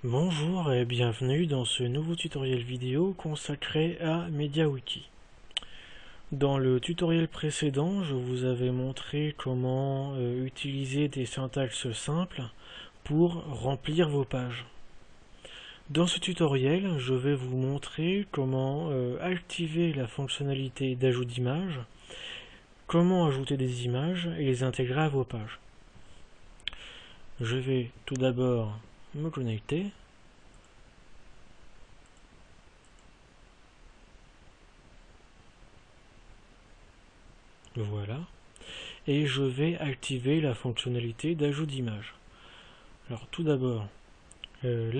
Bonjour et bienvenue dans ce nouveau tutoriel vidéo consacré à MediaWiki. Dans le tutoriel précédent, je vous avais montré comment utiliser des syntaxes simples pour remplir vos pages. Dans ce tutoriel, je vais vous montrer comment activer la fonctionnalité d'ajout d'images, comment ajouter des images et les intégrer à vos pages. Je vais tout d'abord me connecter. Voilà. Et je vais activer la fonctionnalité d'ajout d'image. Alors tout d'abord, le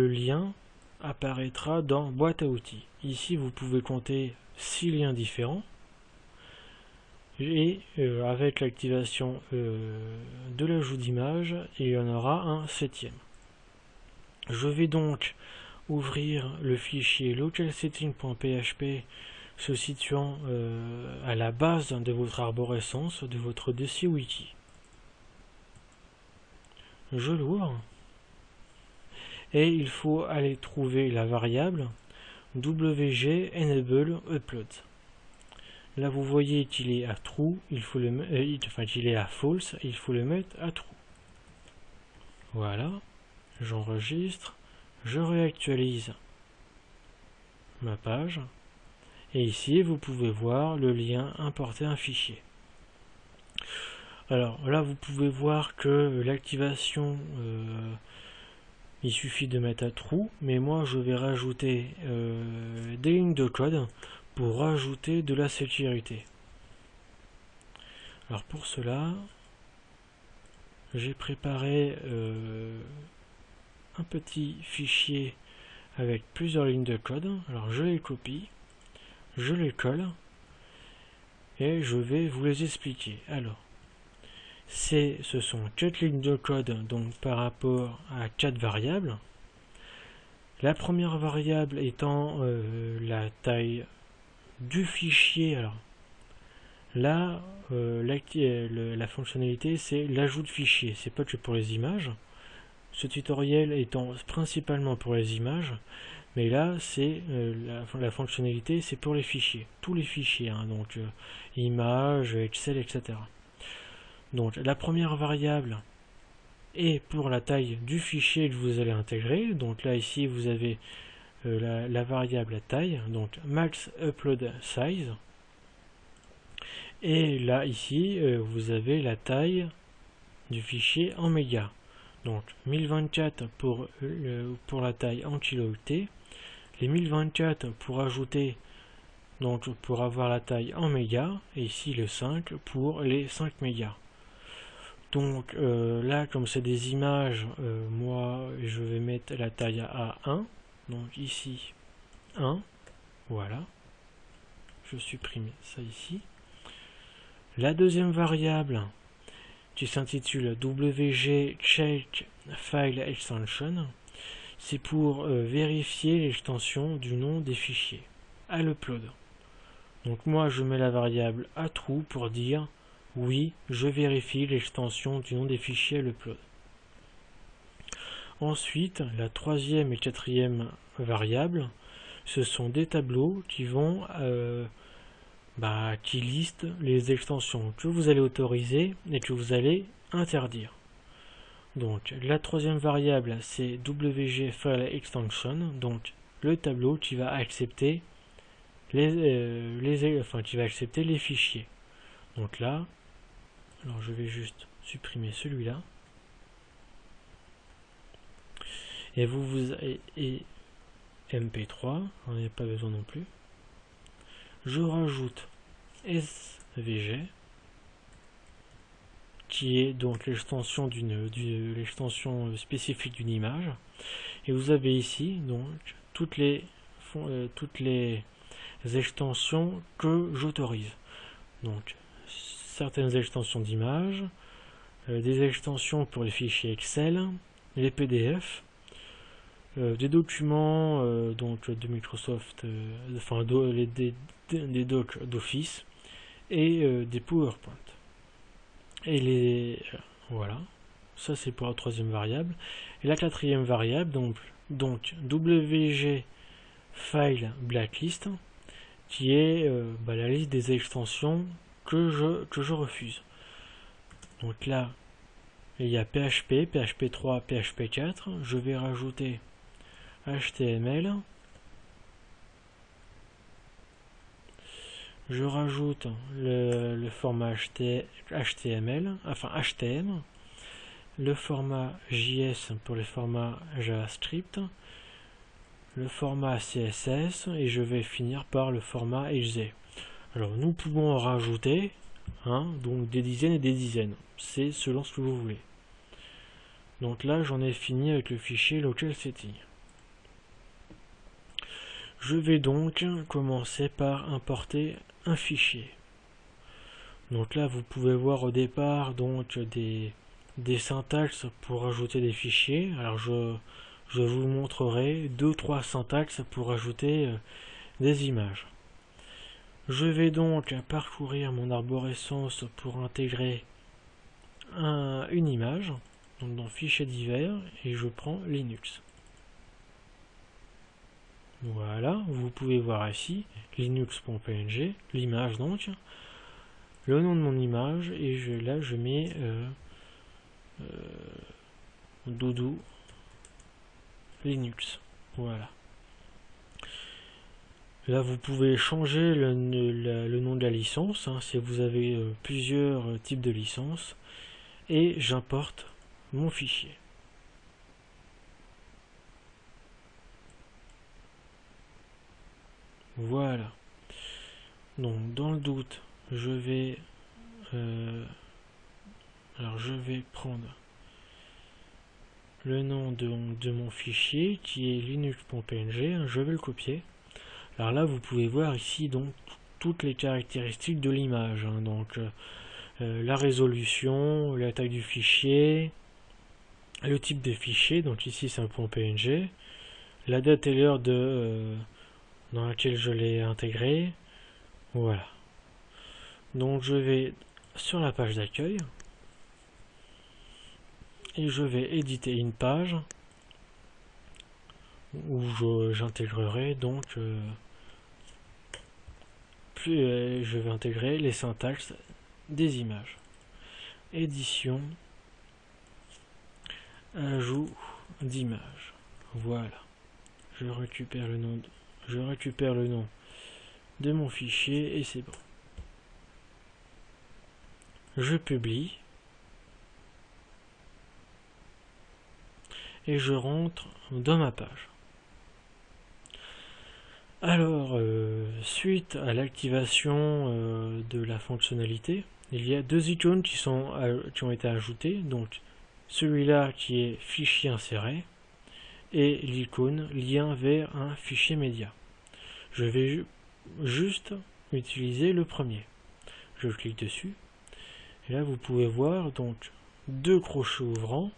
lien apparaîtra dans boîte à outils. Ici vous pouvez compter 6 liens différents et avec l'activation de l'ajout d'image, il y en aura un 7e. Je vais donc ouvrir le fichier localsetting.php se situant à la base de votre arborescence, de votre dossier wiki. Je l'ouvre et il faut aller trouver la variable wg enable upload. Là vous voyez qu'il est à true, il faut qu'il est à false, il faut le mettre à true. Voilà, j'enregistre, je réactualise ma page. Et ici, vous pouvez voir le lien importer un fichier. Alors là, vous pouvez voir que l'activation, il suffit de mettre à true, mais moi je vais rajouter des lignes de code pour rajouter de la sécurité. Alors pour cela, j'ai préparé un petit fichier avec plusieurs lignes de code. Alors je les copie. Je les colle et je vais vous les expliquer. Alors, ce sont 4 lignes de code donc par rapport à 4 variables. La première variable étant la taille du fichier. Alors là, la fonctionnalité c'est l'ajout de fichier, c'est pas que pour les images. Ce tutoriel étant principalement pour les images. Mais là, c'est la fonctionnalité, c'est pour les fichiers, tous les fichiers, hein, donc images, Excel, etc. Donc la première variable est pour la taille du fichier que vous allez intégrer. Donc là ici vous avez la variable taille, donc max upload size. Et là ici vous avez la taille du fichier en mégas. Donc 1024 pour la taille en kilooctets. Les 1024 pour ajouter, donc pour avoir la taille en mégas, et ici le 5 pour les 5 mégas. Donc là, comme c'est des images, moi je vais mettre la taille à 1, donc ici 1, voilà, je supprime ça ici. La deuxième variable qui s'intitule wg check file extension, c'est pour vérifier l'extension du nom des fichiers à l'upload. Donc moi je mets la variable à true pour dire oui, je vérifie l'extension du nom des fichiers à l'upload. Ensuite, la troisième et quatrième variable, ce sont des tableaux qui vont qui listent les extensions que vous allez autoriser et que vous allez interdire. Donc la troisième variable c'est wg file extension, donc le tableau qui va accepter qui va accepter les fichiers. Donc là, alors je vais juste supprimer celui-là et MP3, on n'en a pas besoin non plus. Je rajoute SVG qui est donc l'extension l'extension spécifique d'une image, et vous avez ici donc toutes les extensions que j'autorise. Donc certaines extensions d'images, des extensions pour les fichiers Excel, les PDF, des documents donc de Microsoft, des docs d'Office et des PowerPoint. Et voilà. ça c'est pour la troisième variable. Et la quatrième variable, donc WG file blacklist, qui est la liste des extensions que je refuse. Donc là, il y a PHP, PHP3, PHP4. Je vais rajouter HTML. Je rajoute le format HTML, enfin HTML, le format JS pour le format JavaScript, le format CSS, et je vais finir par le format HZ. Alors nous pouvons en rajouter, donc des dizaines et des dizaines. C'est selon ce que vous voulez. Donc là, j'en ai fini avec le fichier local setting. Je vais donc commencer par importer un fichier. Donc là, vous pouvez voir au départ donc des syntaxes pour ajouter des fichiers. Alors je vous montrerai 2-3 syntaxes pour ajouter des images. Je vais donc parcourir mon arborescence pour intégrer une image, donc dans fichier divers, et je prends Linux. Voilà, vous pouvez voir ici linux.png, l'image donc, le nom de mon image, et là je mets doudou Linux. Voilà. Là vous pouvez changer le nom de la licence, si vous avez plusieurs types de licences, et j'importe mon fichier. Voilà. Donc dans le doute, je vais prendre le nom de mon fichier qui est linux.png, je vais le copier. Alors là vous pouvez voir ici donc toutes les caractéristiques de l'image, donc la résolution, la taille du fichier, le type de fichier, donc ici c'est un .png, la date et l'heure dans laquelle je l'ai intégré. Voilà. Donc je vais sur la page d'accueil et je vais éditer une page où j'intégrerai donc je vais intégrer les syntaxes des images. Édition, ajout d'image. Voilà. Je récupère le nom de mon fichier et c'est bon. Je publie et je rentre dans ma page. Alors, suite à l'activation de la fonctionnalité, il y a deux icônes qui ont été ajoutées. Donc, celui-là qui est fichier inséré et l'icône lien vers un fichier média. Je vais juste utiliser le premier. Je clique dessus et là vous pouvez voir donc deux crochets ouvrants,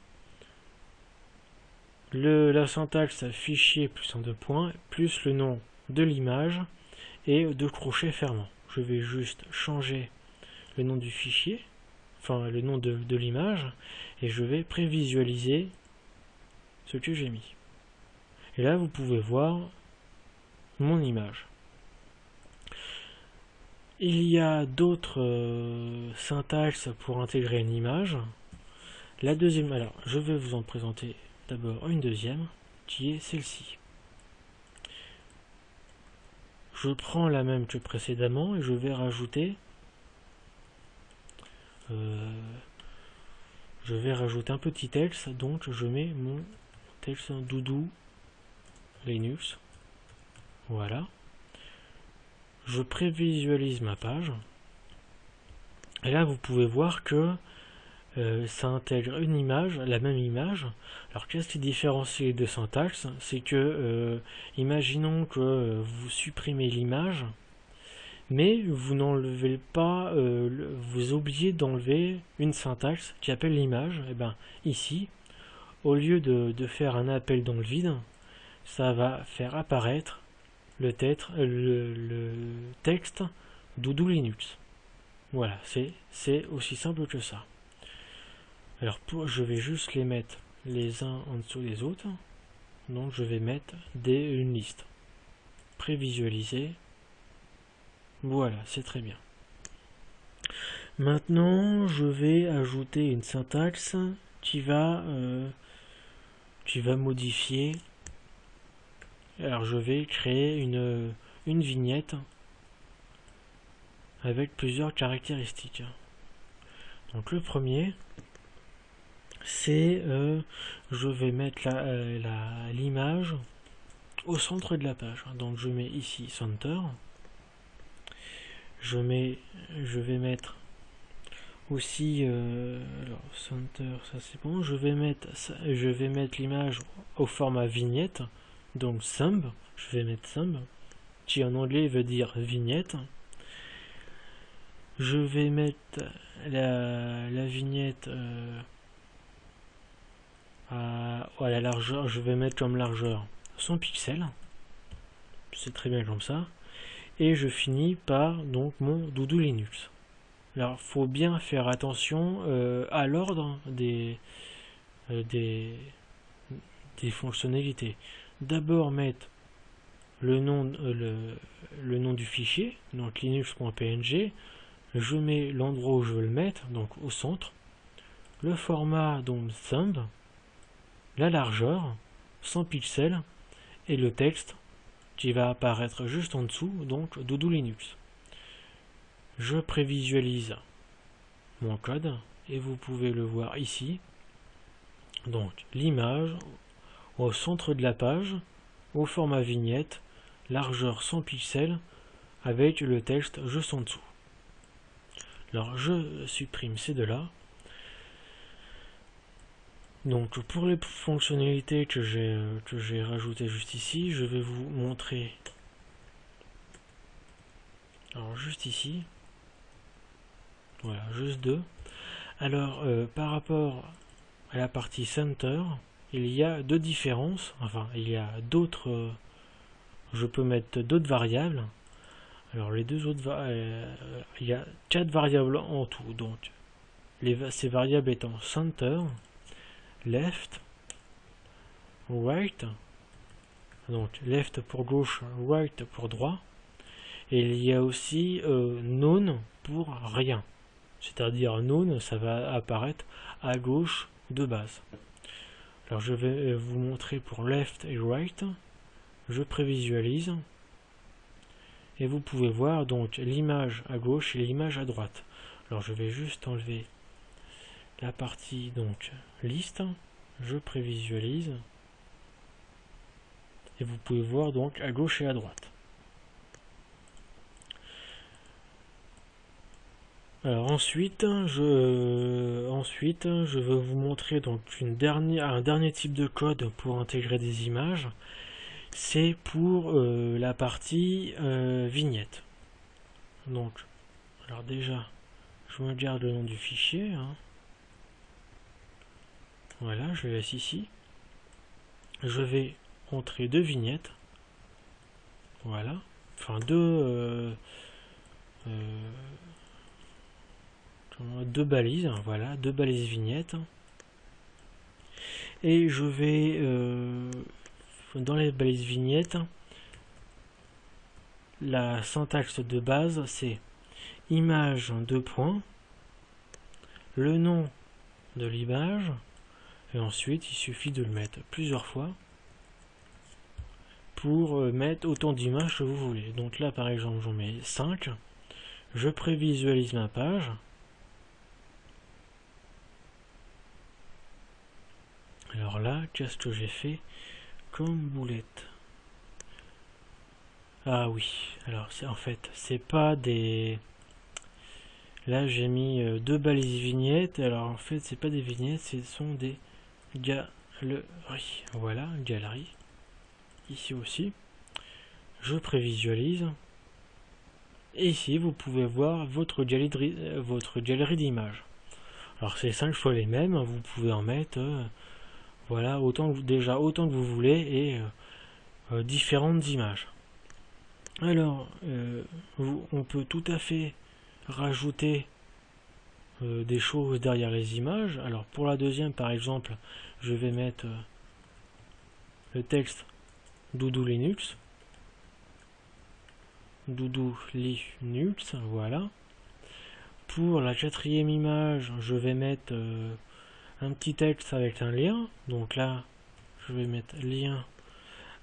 la syntaxe fichier plus un deux points plus le nom de l'image et deux crochets fermants. Je vais juste changer le nom du fichier, enfin le nom de l'image, et je vais prévisualiser ce que j'ai mis. Et là vous pouvez voir mon image. Il y a d'autres syntaxes pour intégrer une image. La deuxième, alors je vais vous en présenter d'abord une deuxième, qui est celle-ci. Je prends la même que précédemment et je vais rajouter un petit texte, donc je mets mon texte doudou Linux. Voilà. Je prévisualise ma page. Et là, vous pouvez voir que ça intègre une image, la même image. Alors, qu'est-ce qui différencie les deux syntaxes? C'est que, imaginons que vous supprimez l'image, mais vous n'enlevez pas, vous oubliez d'enlever une syntaxe qui appelle l'image. Et bien, ici, au lieu de faire un appel dans le vide, ça va faire apparaître le texte doudou Linux. Voilà, c'est aussi simple que ça. Alors je vais juste les mettre les uns en dessous des autres. Donc je vais mettre une liste. Prévisualiser. Voilà, c'est très bien. Maintenant, je vais ajouter une syntaxe qui va modifier. Alors je vais créer une vignette avec plusieurs caractéristiques. Donc le premier, c'est je vais mettre l'image au centre de la page. Donc je mets ici Center. Je vais mettre aussi alors Center, ça c'est bon. Je vais mettre l'image au format vignette. Donc thumb, je vais mettre thumb, qui en anglais veut dire vignette. Je vais mettre la vignette à la largeur, je vais mettre comme largeur 100 pixels. C'est très bien comme ça. Et je finis par donc mon Doudou Linux. Alors faut bien faire attention à l'ordre des fonctionnalités. D'abord mettre le nom du fichier, donc linux.png. Je mets l'endroit où je veux le mettre, donc au centre. Le format, donc thumb. La largeur, 100 pixels. Et le texte qui va apparaître juste en dessous, donc Doudou Linux. Je prévisualise mon code et vous pouvez le voir ici. Donc l'image au centre de la page, au format vignette, largeur 100 pixels avec le texte juste en dessous. Alors je supprime ces deux-là. Donc pour les fonctionnalités que j'ai rajoutées juste ici, je vais vous montrer. Alors juste ici. Voilà, juste deux. Alors par rapport à la partie Center, il y a deux différences. Enfin, il y a d'autres. Je peux mettre d'autres variables. Alors les deux autres, il y a 4 variables en tout. Donc ces variables étant Center, Left, Right. Donc left pour gauche, right pour droit. Et il y a aussi None pour rien. C'est-à-dire None, ça va apparaître à gauche de base. Alors je vais vous montrer pour left et right. Je prévisualise. Et vous pouvez voir donc l'image à gauche et l'image à droite. Alors je vais juste enlever la partie donc liste. Je prévisualise. Et vous pouvez voir donc à gauche et à droite. Alors ensuite, je vais vous montrer donc un dernier type de code pour intégrer des images. C'est pour la partie vignette. Donc, alors déjà, je me garde le nom du fichier. Hein. Voilà, je le laisse ici. Je vais entrer deux vignettes. Voilà. Enfin, deux balises. Voilà, deux balises vignettes. Et je vais dans les balises vignettes, la syntaxe de base c'est image deux points, le nom de l'image, et ensuite il suffit de le mettre plusieurs fois pour mettre autant d'images que vous voulez. Donc là par exemple j'en mets 5, je prévisualise ma page. Alors là, qu'est-ce que j'ai fait comme boulette? Ah oui, alors en fait, c'est pas des... Là j'ai mis deux balises vignettes, alors en fait c'est pas des vignettes, ce sont des galeries. Voilà, galerie. Ici aussi. Je prévisualise. Et ici vous pouvez voir votre galerie d'images. Alors c'est 5 fois les mêmes, vous pouvez en mettre... voilà, autant que vous voulez et différentes images. Alors, on peut tout à fait rajouter des choses derrière les images. Alors pour la deuxième par exemple, je vais mettre le texte Doudou Linux. Doudou Linux, voilà. Pour la quatrième image, je vais mettre un petit texte avec un lien. Donc là, je vais mettre lien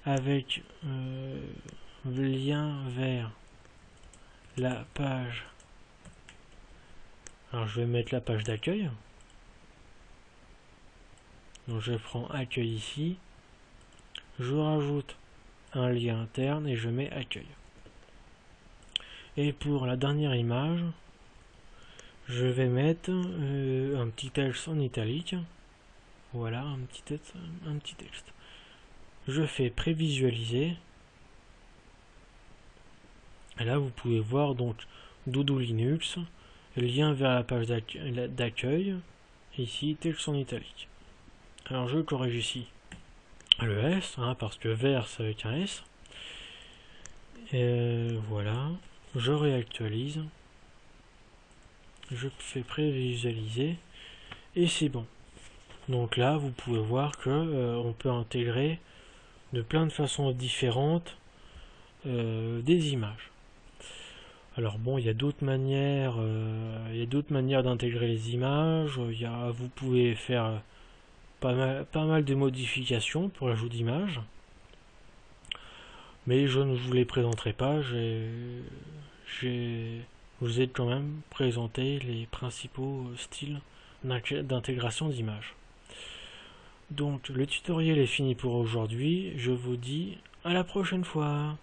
avec lien vers la page. Alors je vais mettre la page d'accueil. Donc je prends accueil ici. Je rajoute un lien interne et je mets accueil. Et pour la dernière image, je vais mettre un petit texte en italique. Voilà, un petit texte. Je fais prévisualiser. Et là, vous pouvez voir donc Doudou Linux, lien vers la page d'accueil. Ici, texte en italique. Alors, je corrige ici le S, parce que vert, c'est avec un S. Et voilà. Je réactualise. Je fais prévisualiser. Et c'est bon. Donc là, vous pouvez voir que on peut intégrer de plein de façons différentes des images. Alors bon, il y a d'autres manières, d'intégrer les images. Vous pouvez faire pas mal de modifications pour l'ajout d'images, mais je ne vous les présenterai pas. Je vous ai quand même présenté les principaux styles d'intégration d'images. Donc le tutoriel est fini pour aujourd'hui. Je vous dis à la prochaine fois.